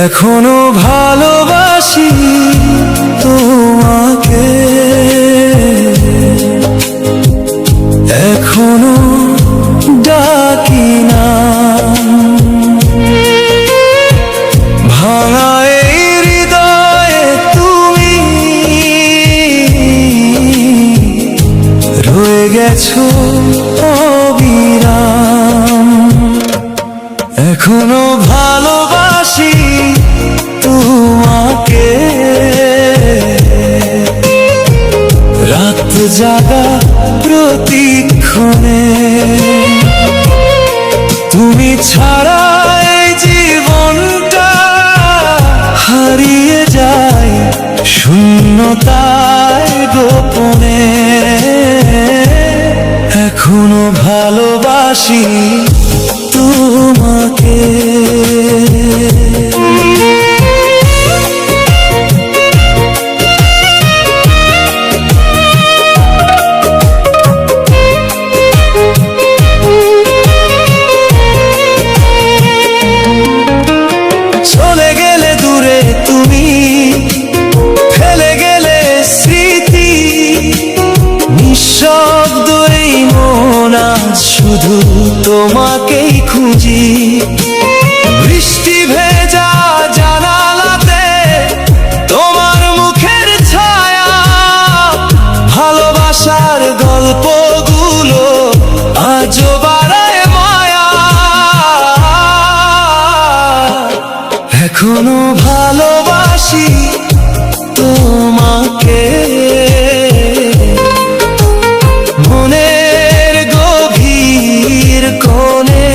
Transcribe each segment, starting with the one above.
এখনো ভালোবাসি তোমাকে, এখনো ডাকি না। ভাঙা এই হৃদয়ে তুমি রয়ে গেছো অবিরাম। এখনো ভালোবাসি তোমাকে, রাত জাগা প্রতিক্ষণে। তুমি ছাড়া এই জীবনটা হারিয়ে যায় শূন্যতায় গোপনে। এখনো ভালোবাসি তোমাকে। চলে গেলে দূরে তুমি, ফেলে গেলে স্মৃতি, নিঃশব্দ এই মন আজ শুধু তোমাকেই খুঁজি। বৃষ্টি ভেজা জানালাতে তোমার মুখের ছায়া, ভালোবাসার গল্পগুলো আজও বাড়ায় মায়া। এখনো ভালোবাসি তোমাকে, মনের গভীর কোণে।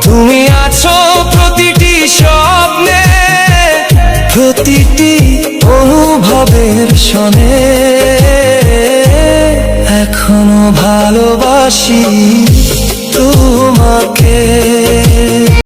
তুমি আছো প্রতিটি স্বপ্নে, প্রতিটি অনুভবের শনে। এখনো ভালোবাসি তোমাকে।